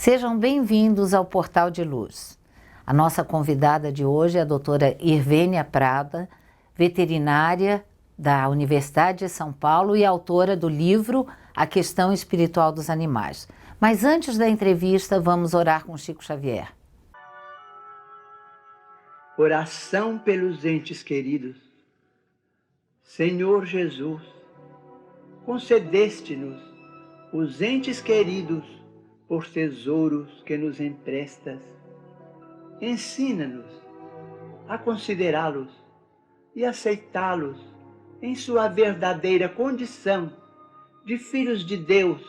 Sejam bem-vindos ao Portal de Luz. A nossa convidada de hoje é a doutora Irvênia Prada, veterinária da Universidade de São Paulo e autora do livro A Questão Espiritual dos Animais. Mas antes da entrevista, vamos orar com Chico Xavier. Oração pelos entes queridos. Senhor Jesus, concedeste-nos os entes queridos por tesouros que nos emprestas. Ensina-nos a considerá-los e aceitá-los em sua verdadeira condição de filhos de Deus,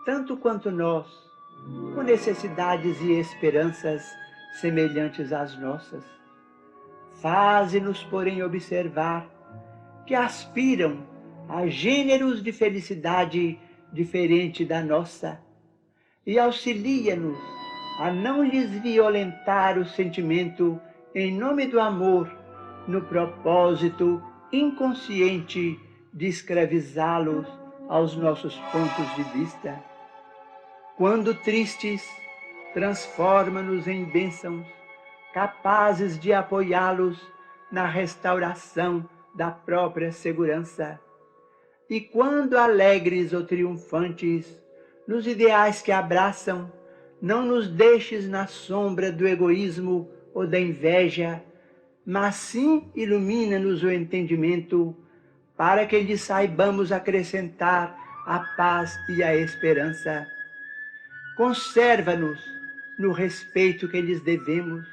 tanto quanto nós, com necessidades e esperanças semelhantes às nossas. Faze-nos, porém, observar que aspiram a gêneros de felicidade diferente da nossa e auxilia-nos a não lhes violentar o sentimento em nome do amor, no propósito inconsciente de escravizá-los aos nossos pontos de vista. Quando tristes, transforma-nos em bênçãos, capazes de apoiá-los na restauração da própria segurança. E quando alegres ou triunfantes, nos ideais que abraçam, não nos deixes na sombra do egoísmo ou da inveja, mas sim ilumina-nos o entendimento, para que lhes saibamos acrescentar a paz e a esperança. Conserva-nos no respeito que lhes devemos,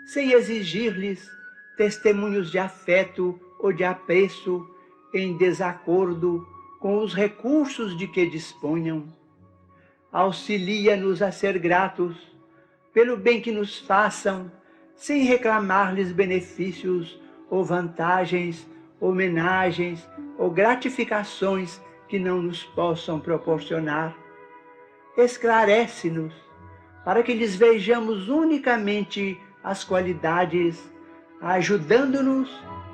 sem exigir-lhes testemunhos de afeto ou de apreço em desacordo com os recursos de que disponham. Auxilia-nos a ser gratos pelo bem que nos façam, sem reclamar-lhes benefícios ou vantagens, homenagens ou gratificações que não nos possam proporcionar. Esclarece-nos para que lhes vejamos unicamente as qualidades, ajudando-nos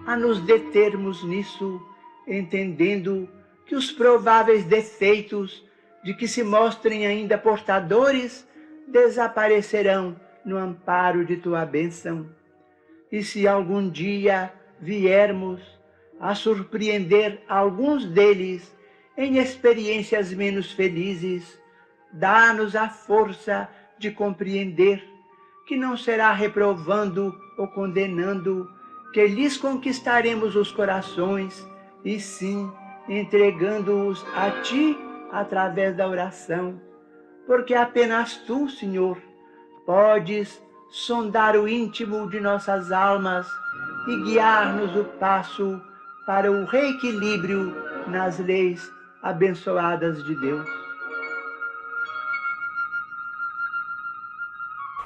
a nos determos nisso, entendendo que os prováveis defeitos de que se mostrem ainda portadores desaparecerão no amparo de tua bênção. E se algum dia viermos a surpreender alguns deles em experiências menos felizes, dá-nos a força de compreender que não será reprovando ou condenando que lhes conquistaremos os corações, e sim entregando-os a ti através da oração, porque apenas tu, Senhor, podes sondar o íntimo de nossas almas e guiar-nos o passo para o reequilíbrio nas leis abençoadas de Deus.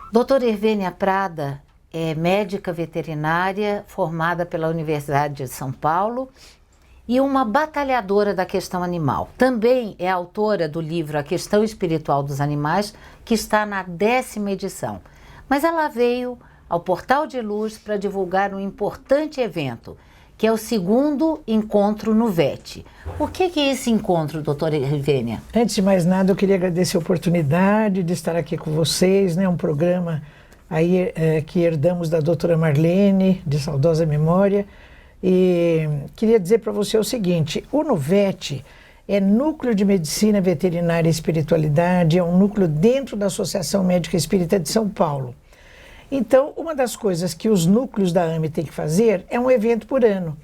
Doutora Irvênia Prada é médica veterinária formada pela Universidade de São Paulo e uma batalhadora da questão animal. Também é autora do livro A Questão Espiritual dos Animais, que está na 10ª edição. Mas ela veio ao Portal de Luz para divulgar um importante evento, que é o 2º encontro no VET. O que é esse encontro, doutora Irvênia? Antes de mais nada, eu queria agradecer a oportunidade de estar aqui com vocês, né? Um programa aí que herdamos da doutora Marlene, de saudosa memória. E queria dizer para você o seguinte: o NUVET é Núcleo de Medicina Veterinária e Espiritualidade, é um núcleo dentro da Associação Médica Espírita de São Paulo. Então, uma das coisas que os núcleos da AME têm que fazer é um evento por ano.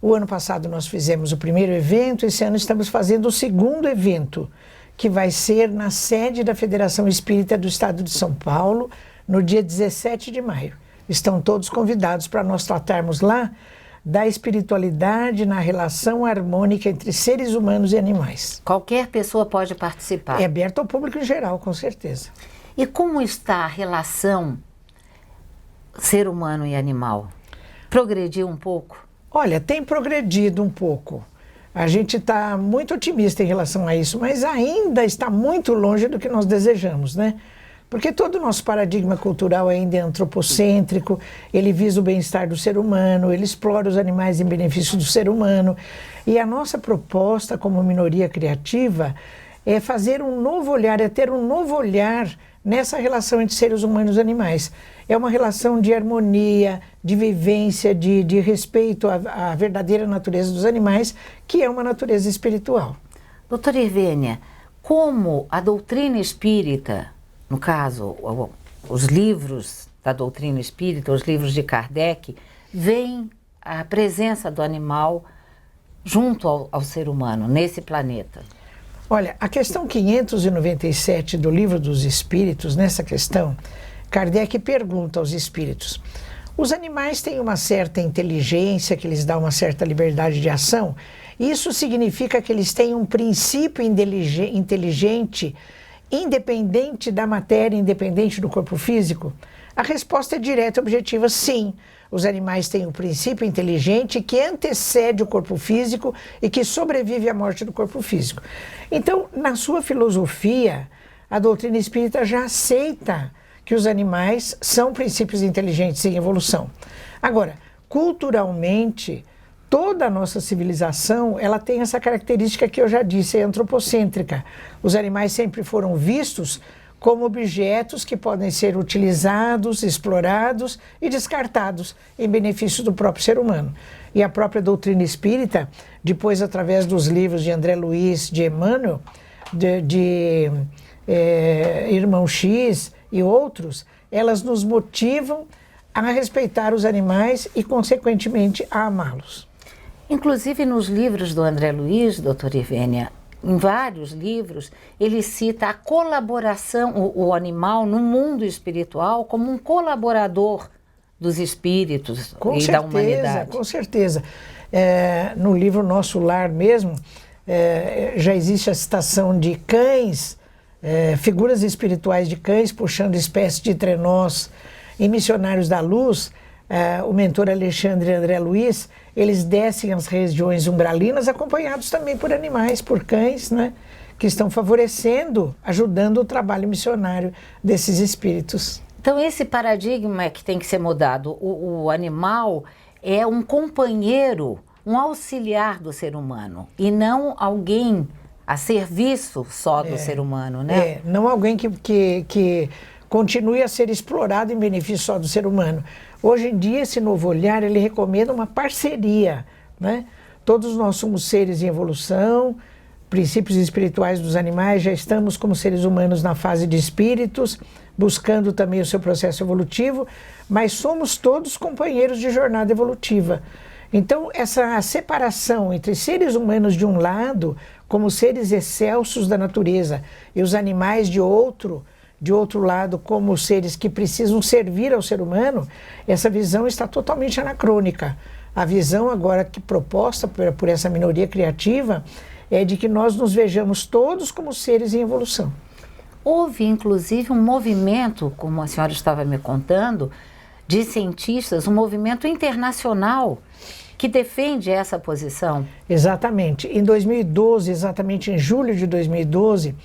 O ano passado nós fizemos o primeiro evento, esse ano estamos fazendo o 2º evento, que vai ser na sede da Federação Espírita do Estado de São Paulo, no dia 17 de maio. Estão todos convidados para nós tratarmos lá da espiritualidade na relação harmônica entre seres humanos e animais. Qualquer pessoa pode participar? É aberto ao público em geral, com certeza. E como está a relação ser humano e animal? Progrediu um pouco? Olha, tem progredido um pouco. A gente está muito otimista em relação a isso, mas ainda está muito longe do que nós desejamos, né? Porque todo o nosso paradigma cultural ainda é antropocêntrico, ele visa o bem-estar do ser humano, ele explora os animais em benefício do ser humano. E a nossa proposta como minoria criativa é fazer um novo olhar, é ter um novo olhar nessa relação entre seres humanos e animais. É uma relação de harmonia, de vivência, de respeito à verdadeira natureza dos animais, que é uma natureza espiritual. Doutora Irvênia, como a doutrina espírita, no caso, os livros da doutrina espírita, os livros de Kardec, veem a presença do animal junto ao ser humano, nesse planeta? Olha, a questão 597 do Livro dos Espíritos, nessa questão, Kardec pergunta aos espíritos: os animais têm uma certa inteligência que lhes dá uma certa liberdade de ação? Isso significa que eles têm um princípio inteligente, independente da matéria, independente do corpo físico? A resposta é direta e objetiva: sim. Os animais têm um princípio inteligente que antecede o corpo físico e que sobrevive à morte do corpo físico. Então, na sua filosofia, a doutrina espírita já aceita que os animais são princípios inteligentes em evolução. Agora, culturalmente, toda a nossa civilização, ela tem essa característica que eu já disse, é antropocêntrica. Os animais sempre foram vistos como objetos que podem ser utilizados, explorados e descartados em benefício do próprio ser humano. E a própria doutrina espírita, depois através dos livros de André Luiz, de Emmanuel, Irmão X e outros, elas nos motivam a respeitar os animais e, consequentemente, a amá-los. Inclusive nos livros do André Luiz, doutora Irvênia, em vários livros, ele cita a colaboração, o animal no mundo espiritual como um colaborador dos espíritos da humanidade. Com certeza. No livro Nosso Lar mesmo, já existe a citação de cães, figuras espirituais de cães puxando espécies de trenós. Em Missionários da Luz, o mentor Alexandre André Luiz, eles descem as regiões umbralinas acompanhados também por animais, por cães, né, que estão favorecendo, ajudando o trabalho missionário desses espíritos. Então esse paradigma é que tem que ser mudado. O animal é um companheiro, um auxiliar do ser humano e não alguém a serviço só do ser humano, né? Não alguém que continue a ser explorado em benefício só do ser humano. Hoje em dia, esse novo olhar, ele recomenda uma parceria, né? Todos nós somos seres em evolução, princípios espirituais dos animais, já estamos como seres humanos na fase de espíritos, buscando também o seu processo evolutivo, mas somos todos companheiros de jornada evolutiva. Então, essa separação entre seres humanos de um lado, como seres excelsos da natureza, e os animais de outro lado, como seres que precisam servir ao ser humano, essa visão está totalmente anacrônica. A visão agora que proposta por essa minoria criativa é de que nós nos vejamos todos como seres em evolução. Houve, inclusive, um movimento, como a senhora estava me contando, de cientistas, um movimento internacional que defende essa posição. Exatamente. Em 2012, exatamente em julho de 2012,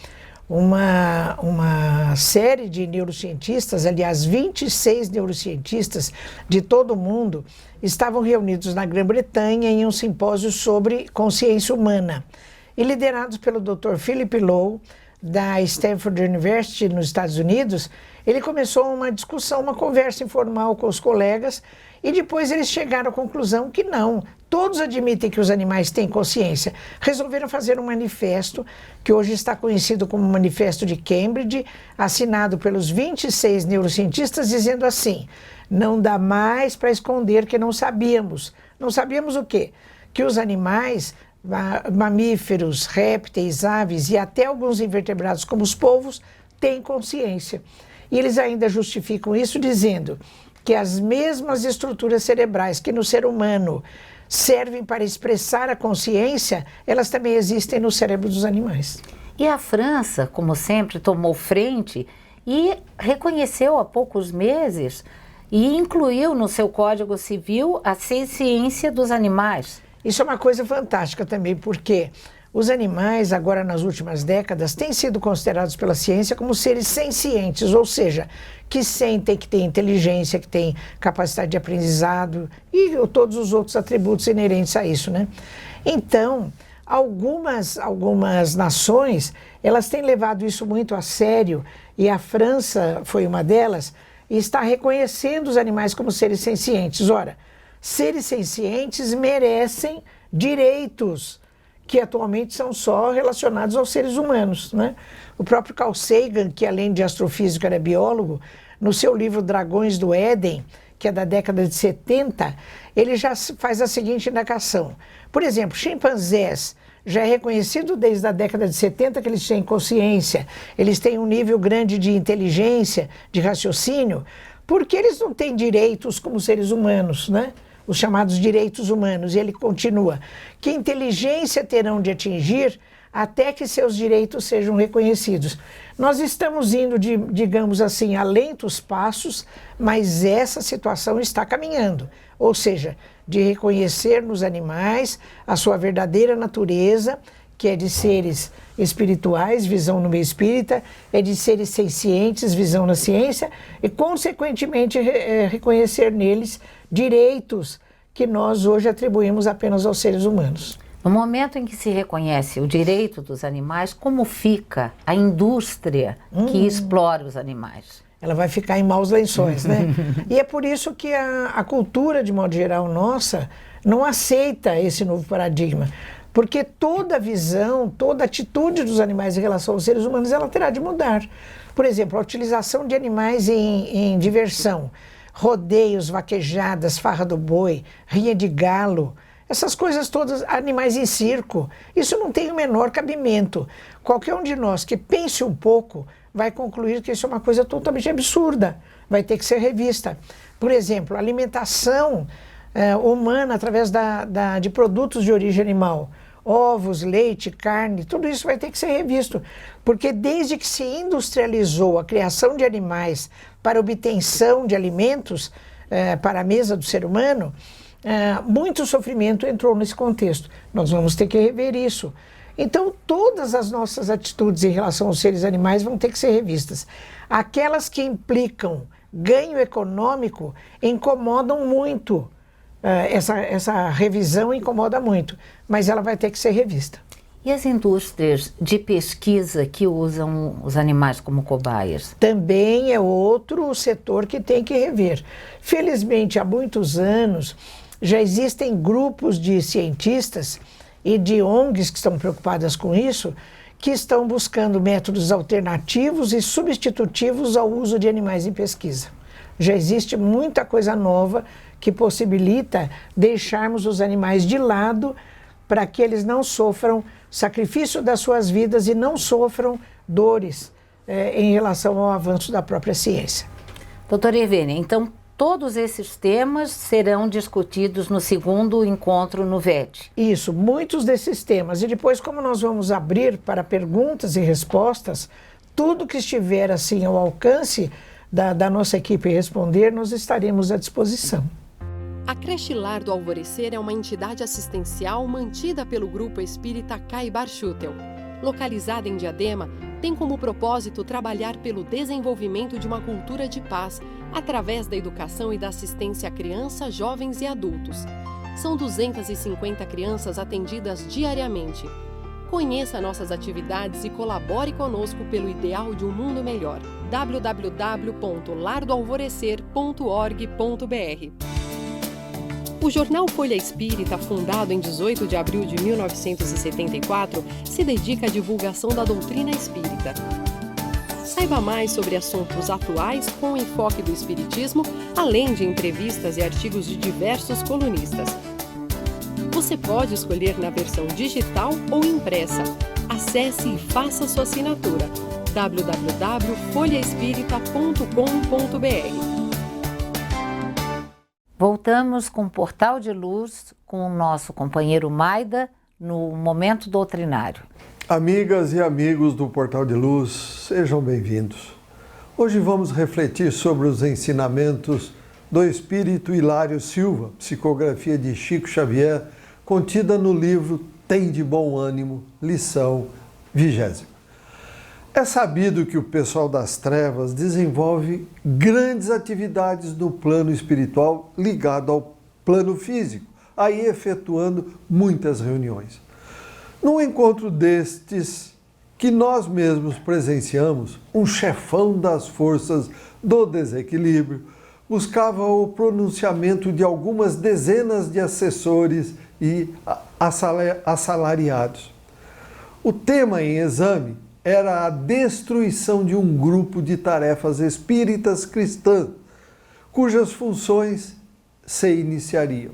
uma série de neurocientistas, aliás, 26 neurocientistas de todo o mundo, estavam reunidos na Grã-Bretanha em um simpósio sobre consciência humana. E liderados pelo Dr. Philip Lowe, da Stanford University, nos Estados Unidos, ele começou uma discussão, uma conversa informal com os colegas, e depois eles chegaram à conclusão que não, todos admitem que os animais têm consciência. Resolveram fazer um manifesto, que hoje está conhecido como Manifesto de Cambridge, assinado pelos 26 neurocientistas, dizendo assim: não dá mais para esconder que não sabíamos. Não sabíamos o quê? Que os animais, mamíferos, répteis, aves e até alguns invertebrados como os polvos, têm consciência. E eles ainda justificam isso dizendo que as mesmas estruturas cerebrais que no ser humano servem para expressar a consciência, elas também existem no cérebro dos animais. E a França, como sempre, tomou frente e reconheceu há poucos meses e incluiu no seu Código Civil a ciência dos animais. Isso é uma coisa fantástica também, porque os animais, agora nas últimas décadas, têm sido considerados pela ciência como seres sencientes, ou seja, que sentem, que têm inteligência, que têm capacidade de aprendizado e todos os outros atributos inerentes a isso, né? Então, Algumas nações, elas têm levado isso muito a sério, e a França foi uma delas, e está reconhecendo os animais como seres sencientes. Ora, seres sencientes merecem direitos que atualmente são só relacionados aos seres humanos, né? O próprio Carl Sagan, que além de astrofísico era biólogo, no seu livro Dragões do Éden, que é da década de 70, ele já faz a seguinte indagação. Por exemplo, chimpanzés, já é reconhecido desde a década de 70 que eles têm consciência, eles têm um nível grande de inteligência, de raciocínio, porque eles não têm direitos como seres humanos, né? Os chamados direitos humanos. E ele continua: que inteligência terão de atingir até que seus direitos sejam reconhecidos? Nós estamos indo, digamos assim, a lentos passos, mas essa situação está caminhando. Ou seja, de reconhecer nos animais a sua verdadeira natureza, que é de seres espirituais, visão no meio espírita, é de seres sencientes, visão na ciência, e consequentemente reconhecer neles direitos que nós hoje atribuímos apenas aos seres humanos. No momento em que se reconhece o direito dos animais, como fica a indústria que explora os animais? Ela vai ficar em maus lençóis, né? E é por isso que a cultura, de modo geral, nossa, não aceita esse novo paradigma. Porque toda visão, toda atitude dos animais em relação aos seres humanos, ela terá de mudar. Por exemplo, a utilização de animais em diversão, rodeios, vaquejadas, farra do boi, rinha de galo, essas coisas todas, animais em circo, isso não tem o menor cabimento. Qualquer um de nós que pense um pouco vai concluir que isso é uma coisa totalmente absurda, vai ter que ser revista. Por exemplo, a alimentação humana através de produtos de origem animal, ovos, leite, carne, tudo isso vai ter que ser revisto, porque desde que se industrializou a criação de animais para obtenção de alimentos para a mesa do ser humano, muito sofrimento entrou nesse contexto. Nós vamos ter que rever isso. Então, todas as nossas atitudes em relação aos seres animais vão ter que ser revistas. Aquelas que implicam ganho econômico incomodam muito. Essa revisão incomoda muito, mas ela vai ter que ser revista. E as indústrias de pesquisa que usam os animais como cobaias? Também é outro setor que tem que rever. Felizmente, há muitos anos, já existem grupos de cientistas e de ONGs que estão preocupadas com isso, que estão buscando métodos alternativos e substitutivos ao uso de animais em pesquisa. Já existe muita coisa nova que possibilita deixarmos os animais de lado para que eles não sofram sacrifício das suas vidas e não sofram dores em relação ao avanço da própria ciência. Doutora Irvênia, então todos esses temas serão discutidos no segundo encontro no VET? Isso, muitos desses temas. E depois, como nós vamos abrir para perguntas e respostas, tudo que estiver assim ao alcance da nossa equipe responder, nós estaremos à disposição. A Creche Lar do Alvorecer é uma entidade assistencial mantida pelo Grupo Espírita Caibar Schutel. Localizada em Diadema, tem como propósito trabalhar pelo desenvolvimento de uma cultura de paz, através da educação e da assistência a crianças, jovens e adultos. São 250 crianças atendidas diariamente. Conheça nossas atividades e colabore conosco pelo ideal de um mundo melhor. www.lardoalvorecer.org.br. O jornal Folha Espírita, fundado em 18 de abril de 1974, se dedica à divulgação da doutrina espírita. Saiba mais sobre assuntos atuais com o enfoque do espiritismo, além de entrevistas e artigos de diversos colunistas. Você pode escolher na versão digital ou impressa. Acesse e faça sua assinatura. www.folhaespírita.com.br. Voltamos com o Portal de Luz, com o nosso companheiro Maida, no Momento Doutrinário. Amigas e amigos do Portal de Luz, sejam bem-vindos. Hoje vamos refletir sobre os ensinamentos do Espírito Hilário Silva, psicografia de Chico Xavier, contida no livro Tem de Bom Ânimo, lição 20ª. É sabido que o pessoal das trevas desenvolve grandes atividades no plano espiritual ligado ao plano físico, aí efetuando muitas reuniões. Num encontro destes que nós mesmos presenciamos, um chefão das forças do desequilíbrio buscava o pronunciamento de algumas dezenas de assessores e assalariados. O tema em exame era a destruição de um grupo de tarefas espíritas cristãs, cujas funções se iniciariam.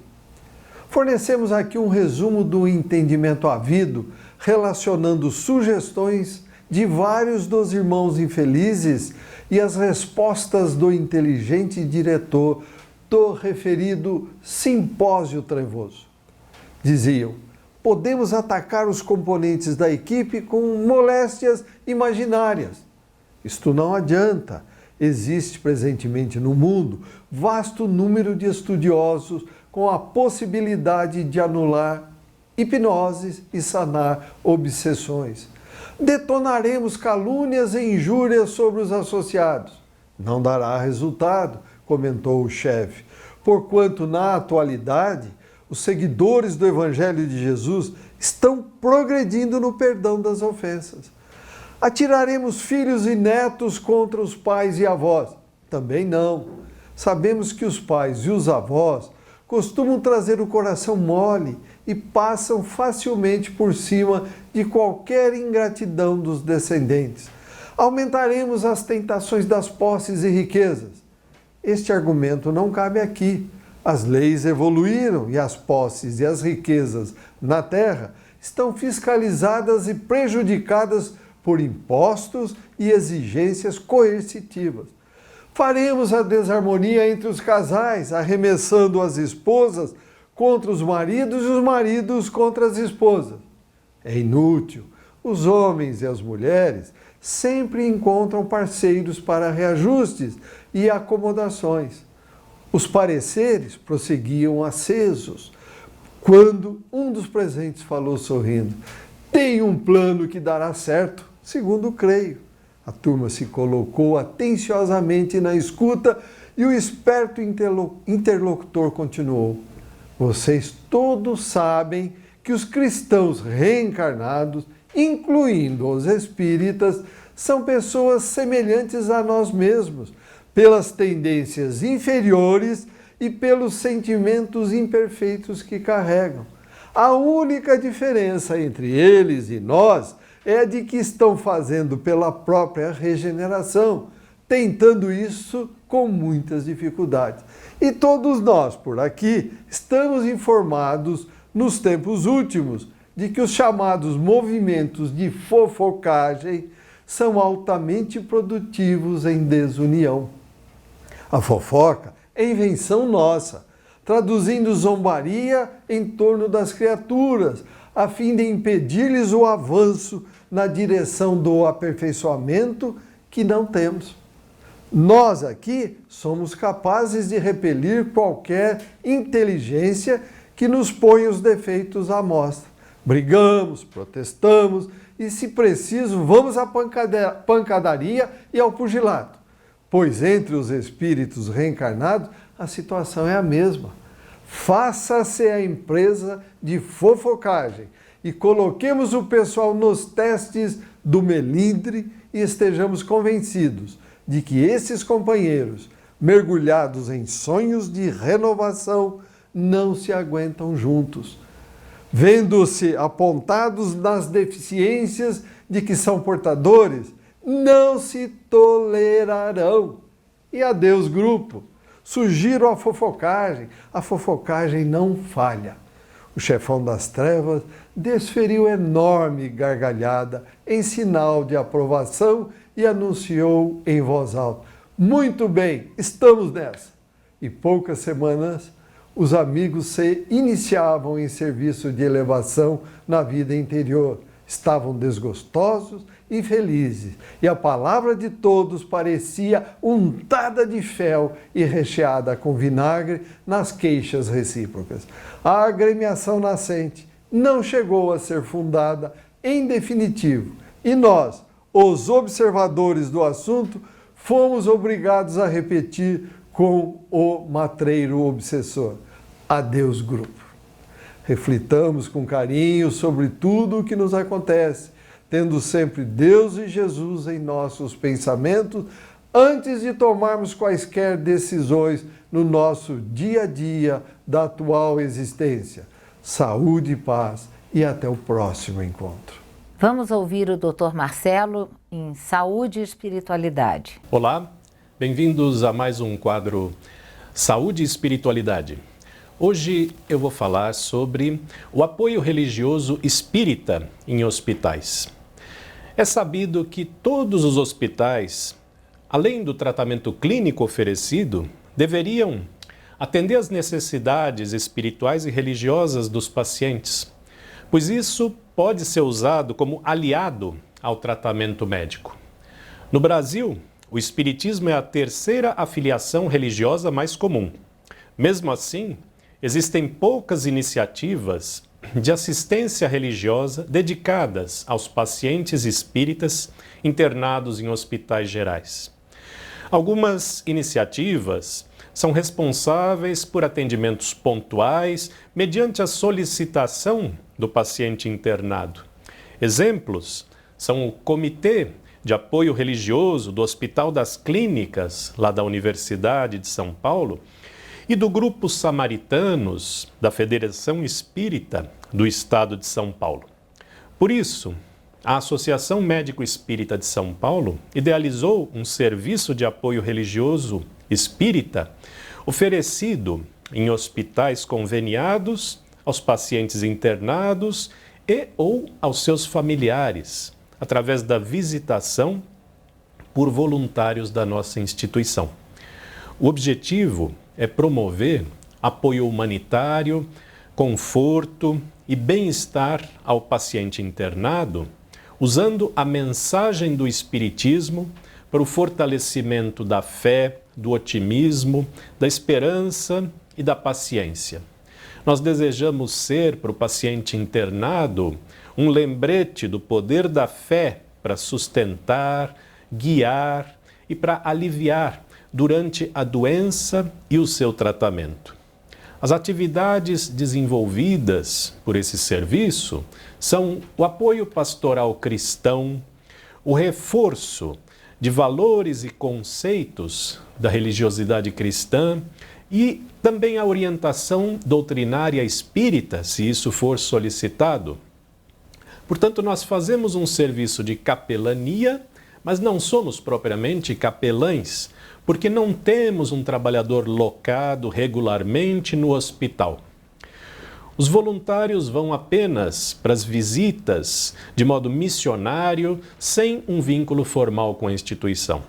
Fornecemos aqui um resumo do entendimento havido, relacionando sugestões de vários dos irmãos infelizes e as respostas do inteligente diretor do referido simpósio trevoso. Diziam: podemos atacar os componentes da equipe com moléstias imaginárias. Isto não adianta. Existe presentemente no mundo vasto número de estudiosos com a possibilidade de anular hipnoses e sanar obsessões. Detonaremos calúnias e injúrias sobre os associados. Não dará resultado, comentou o chefe, porquanto na atualidade os seguidores do Evangelho de Jesus estão progredindo no perdão das ofensas. Atiraremos filhos e netos contra os pais e avós? Também não. Sabemos que os pais e os avós costumam trazer o coração mole e passam facilmente por cima de qualquer ingratidão dos descendentes. Aumentaremos as tentações das posses e riquezas. Este argumento não cabe aqui. As leis evoluíram e as posses e as riquezas na terra estão fiscalizadas e prejudicadas por impostos e exigências coercitivas. Faremos a desarmonia entre os casais, arremessando as esposas contra os maridos e os maridos contra as esposas. É inútil. Os homens e as mulheres sempre encontram parceiros para reajustes e acomodações. Os pareceres prosseguiam acesos, quando um dos presentes falou sorrindo: tem um plano que dará certo, segundo creio. A turma se colocou atenciosamente na escuta e o esperto interlocutor continuou: vocês todos sabem que os cristãos reencarnados, incluindo os espíritas, são pessoas semelhantes a nós mesmos, pelas tendências inferiores e pelos sentimentos imperfeitos que carregam. A única diferença entre eles e nós é a de que estão fazendo pela própria regeneração, tentando isso com muitas dificuldades. E todos nós, por aqui, estamos informados, nos tempos últimos, de que os chamados movimentos de fofocagem são altamente produtivos em desunião. A fofoca é invenção nossa, traduzindo zombaria em torno das criaturas, a fim de impedir-lhes o avanço na direção do aperfeiçoamento que não temos. Nós aqui somos capazes de repelir qualquer inteligência que nos ponha os defeitos à mostra. Brigamos, protestamos e, se preciso, vamos à pancadaria e ao pugilato. Pois entre os espíritos reencarnados a situação é a mesma. Faça-se a empresa de fofocagem e coloquemos o pessoal nos testes do melindre e estejamos convencidos de que esses companheiros, mergulhados em sonhos de renovação, não se aguentam juntos. Vendo-se apontados nas deficiências de que são portadores, não se tolerarão. E adeus, grupo. Sugiro a fofocagem não falha. O chefão das trevas desferiu enorme gargalhada em sinal de aprovação e anunciou em voz alta: muito bem, estamos nessa. E poucas semanas, os amigos se iniciavam em serviço de elevação na vida interior. Estavam desgostosos e felizes, e a palavra de todos parecia untada de fel e recheada com vinagre nas queixas recíprocas. A agremiação nascente não chegou a ser fundada em definitivo, e nós, os observadores do assunto, fomos obrigados a repetir com o matreiro obsessor: adeus, grupo. Reflitamos com carinho sobre tudo o que nos acontece, tendo sempre Deus e Jesus em nossos pensamentos antes de tomarmos quaisquer decisões no nosso dia a dia da atual existência. Saúde e paz e até o próximo encontro. Vamos ouvir o Dr. Marcelo em Saúde e Espiritualidade. Olá, bem-vindos a mais um quadro Saúde e Espiritualidade. Hoje eu vou falar sobre o apoio religioso espírita em hospitais. É sabido que todos os hospitais, além do tratamento clínico oferecido, deveriam atender às necessidades espirituais e religiosas dos pacientes, pois isso pode ser usado como aliado ao tratamento médico. No Brasil, o espiritismo é a terceira afiliação religiosa mais comum. Mesmo assim, existem poucas iniciativas de assistência religiosa dedicadas aos pacientes espíritas internados em hospitais gerais. Algumas iniciativas são responsáveis por atendimentos pontuais mediante a solicitação do paciente internado. Exemplos são o Comitê de Apoio Religioso do Hospital das Clínicas, lá da Universidade de São Paulo, e do Grupo Samaritanos da Federação Espírita do Estado de São Paulo. Por isso, a Associação Médico Espírita de São Paulo idealizou um serviço de apoio religioso espírita oferecido em hospitais conveniados aos pacientes internados e ou aos seus familiares, através da visitação por voluntários da nossa instituição. O objetivo é promover apoio humanitário, conforto e bem-estar ao paciente internado, usando a mensagem do Espiritismo para o fortalecimento da fé, do otimismo, da esperança e da paciência. Nós desejamos ser para o paciente internado um lembrete do poder da fé para sustentar, guiar e para aliviar durante a doença e o seu tratamento. As atividades desenvolvidas por esse serviço são o apoio pastoral cristão, o reforço de valores e conceitos da religiosidade cristã e também a orientação doutrinária espírita, se isso for solicitado. Portanto, nós fazemos um serviço de capelania, mas não somos propriamente capelães, porque não temos um trabalhador locado regularmente no hospital. Os voluntários vão apenas para as visitas de modo missionário, sem um vínculo formal com a instituição.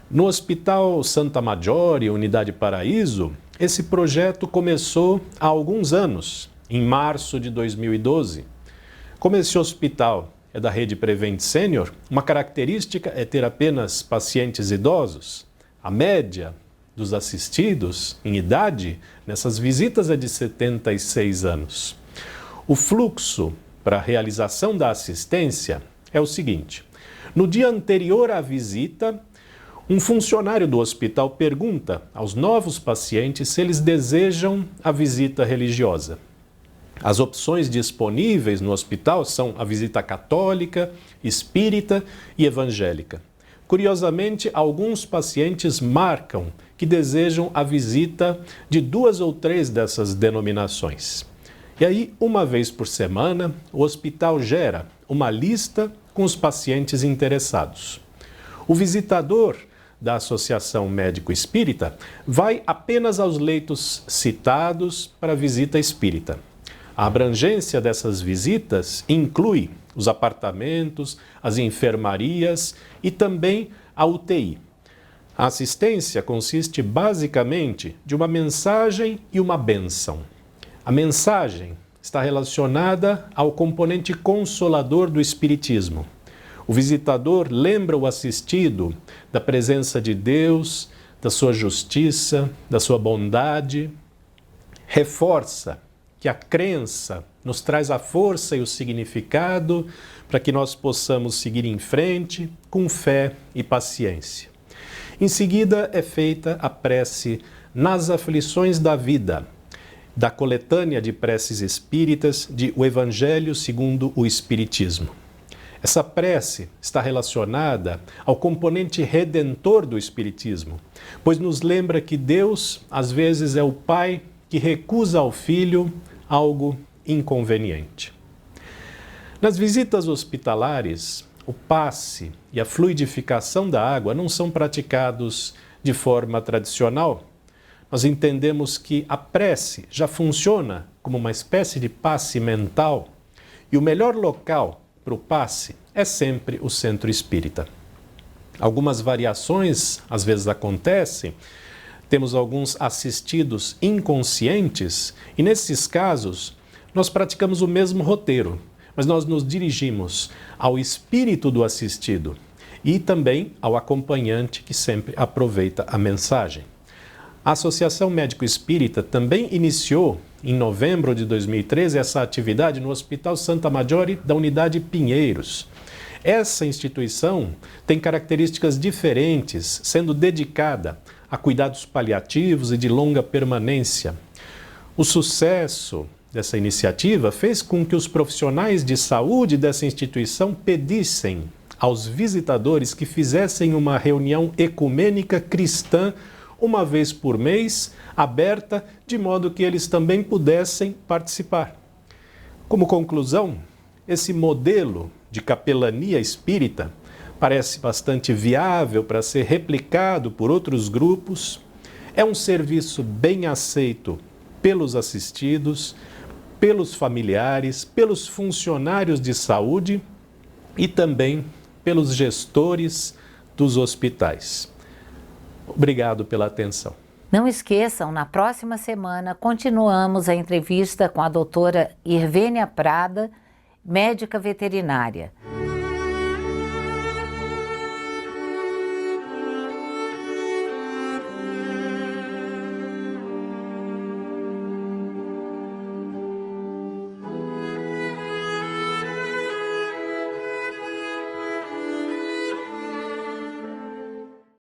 No Hospital Santa Maggiore, Unidade Paraíso, esse projeto começou há alguns anos, em março de 2012. Como esse hospital é da rede Prevent Senior, uma característica é ter apenas pacientes idosos. A média dos assistidos em idade nessas visitas é de 76 anos. O fluxo para a realização da assistência é o seguinte: no dia anterior à visita, um funcionário do hospital pergunta aos novos pacientes se eles desejam a visita religiosa. As opções disponíveis no hospital são a visita católica, espírita e evangélica. Curiosamente, alguns pacientes marcam que desejam a visita de 2 ou 3 dessas denominações. E aí, uma vez por semana, o hospital gera uma lista com os pacientes interessados. O visitador da Associação Médico Espírita vai apenas aos leitos citados para a visita espírita. A abrangência dessas visitas inclui os apartamentos, as enfermarias e também a UTI. A assistência consiste basicamente de uma mensagem e uma bênção. A mensagem está relacionada ao componente consolador do Espiritismo. O visitador lembra o assistido da presença de Deus, da sua justiça, da sua bondade, reforça que a crença nos traz a força e o significado para que nós possamos seguir em frente com fé e paciência. Em seguida é feita a prece nas aflições da vida. da coletânea de preces espíritas de O Evangelho segundo o Espiritismo. Essa prece está relacionada ao componente redentor do Espiritismo, pois nos lembra que Deus, às vezes, é o Pai que recusa ao Filho algo inconveniente. Nas visitas hospitalares, o passe e a fluidificação da água não são praticados de forma tradicional. Nós entendemos que a prece já funciona como uma espécie de passe mental e o melhor local para o passe é sempre o centro espírita. Algumas variações às vezes acontecem, temos alguns assistidos inconscientes e nesses casos nós praticamos o mesmo roteiro, mas nós nos dirigimos ao espírito do assistido e também ao acompanhante que sempre aproveita a mensagem. A Associação Médico Espírita também iniciou, em novembro de 2013, essa atividade no Hospital Santa Maggiore da Unidade Pinheiros. Essa instituição tem características diferentes, sendo dedicada a cuidados paliativos e de longa permanência. O sucesso dessa iniciativa fez com que os profissionais de saúde dessa instituição pedissem aos visitadores que fizessem uma reunião ecumênica cristã uma vez por mês, aberta, de modo que eles também pudessem participar. Como conclusão, esse modelo de capelania espírita parece bastante viável para ser replicado por outros grupos, é um serviço bem aceito pelos assistidos, pelos familiares, pelos funcionários de saúde e também pelos gestores dos hospitais. Obrigado pela atenção. Não esqueçam, na próxima semana continuamos a entrevista com a doutora Irvênia Prada, médica veterinária.